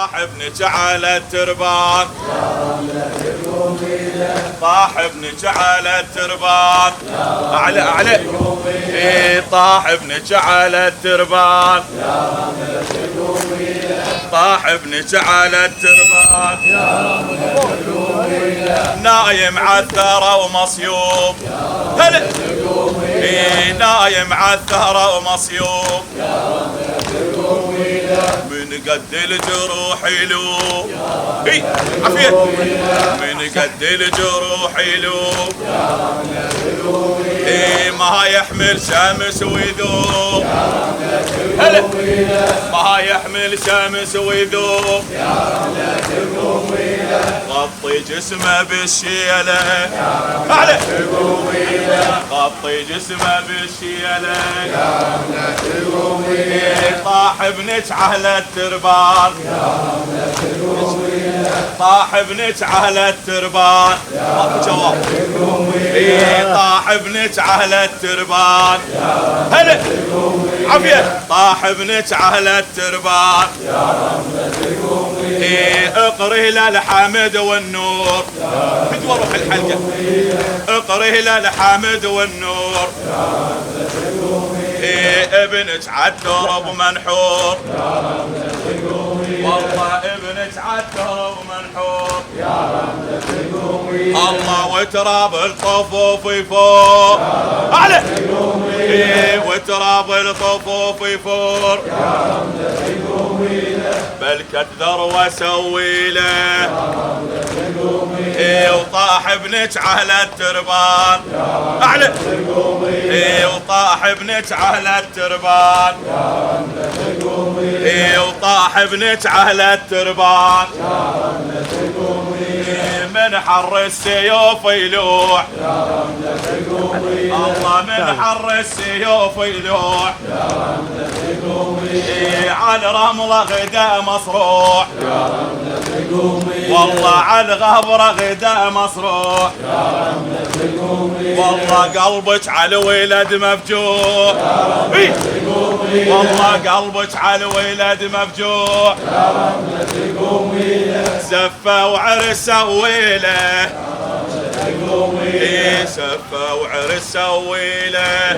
طاح ابنك على التربان طاح ابنك على التربان اعلى اعلى طاح ابنك على التربان طاح ابنك على التربان نايم عالثرى ومصيوب هلا نايم عالثرى ومصيوب من قد الجروح يلوب عافية من قد الجروح يلوب ما يحمل شمس ويذوب هلا ما يحمل شمس ويذوب غطي جسمه بالشيله اعلى غطي جسمه بالشيله طاح ابنك على التربان طاح ابنك على التربان ماكو جواب طاح ابنك على التربان هلا عافية طاح ابنك على التربان اقري للحمد والنور بدور في الحلقة اقري للحمد والنور ابنك عالدرب منحور والله ابنك عالدرب منحور الله وتراب الطفوف يفور اعلى وتراب الطفوف يفور بل كدر وسوي له وطاح ابنك على التربان اعلى وطاح ابنك على التربان وطاح ابنك على التربان من حر السيوف يلوح الله من حر السيوف يلوح على رملة غدا مصروح والله على الغبرة غدا مصروح والله قلبك على ولد مفجوع والله قلبك على ولد مفجوع زفة وعرس سويله سفة وعرس سويله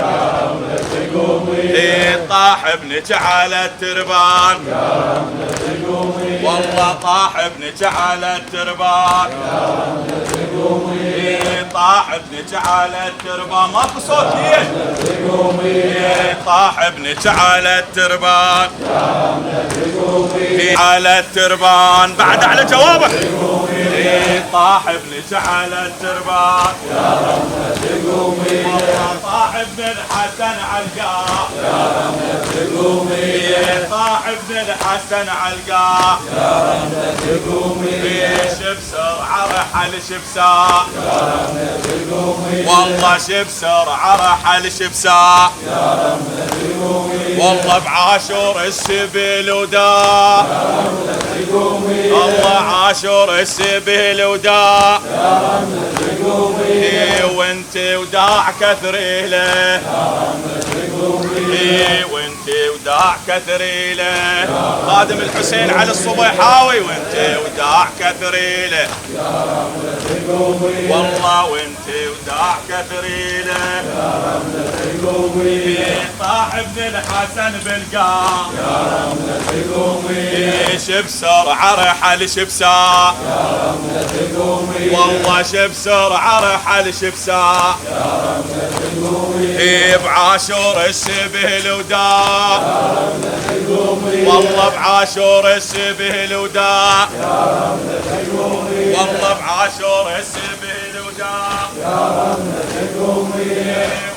طاح ابنك على التربان والله طاح ابنك على التربان طاح ابنك على التربان ماكو صوت ليش طاح ابنك على التربان على التربان بعد على جوابه طاح ابنك على التربان والله طاح ابن الحسن علقاه طاح ابن الحسن علقاه شبسر عرحل شبساء والله شبسر عرحل شبساء والله بعاشور السبيل وداء الله عاشور السبيل وداء وانت وداع كثري له وانت وداع كثري له خادم الحسين على الصبيحاوي وانت وداع كثري له والله وانت وداع كثري له طاح ابن الحسن بالقاع شبسر عرحل شبساء والله شبسر عرحل شبساء بعاشور السبيل وداع والله بعاشور السبيل وداع والله بعاشور السبيل وداع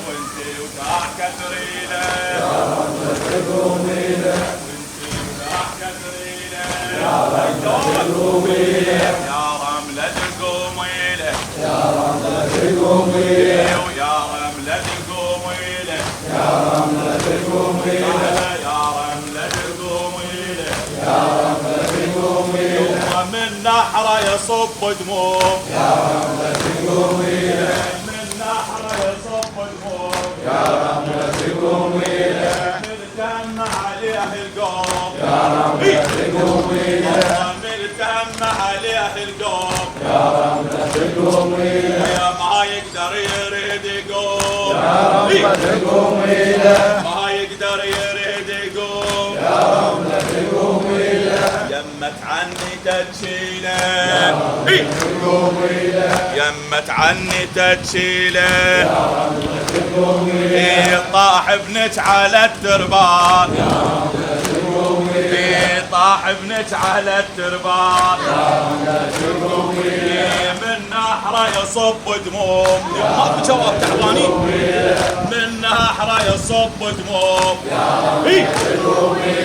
وانت وداع كثريله يا رملة قومي له يا رملة قومي له ويا رملة قومي له يا رملة قومي له يا رملة قومي له يا رملة قومي له ومن نحره يصب دموع يا رملة قومي له من نحره يصب دموع يا رملة قومي له تلتم عليه القوم يا رملة قومي والله ملتهم عليه القوم يا رملة تقوم ويله ما يقدر يريد يقوم يا رملة تقوم ويله ما يقدر يريد يقوم يا رملة تقوم ويله يمت عني تشيله تقوم ويله يمت عني تشيله يا رملة تقوم ويله طاح ابنك على التربان يا رملة تقوم ويله طاح ابنك على التربان يا رملة تقوم ويله من نحره يصب دموم ماكو جواب تعبانين من نحره يصب دموم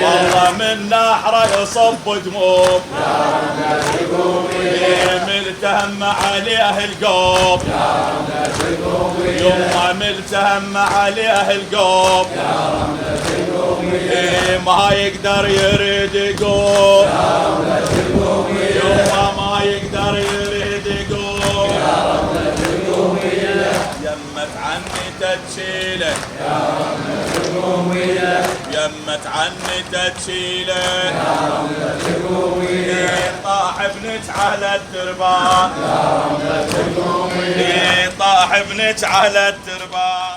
والله من نحره يصب دموم ملتهم عليه القوم يما ملتهم عليه القوم ما يقدر يريد يقوم يما ما يقدر يريد يقوم يمت عني تشيله يمت عني تشيله طاح ابنك على التربان طاح ابنك على التربان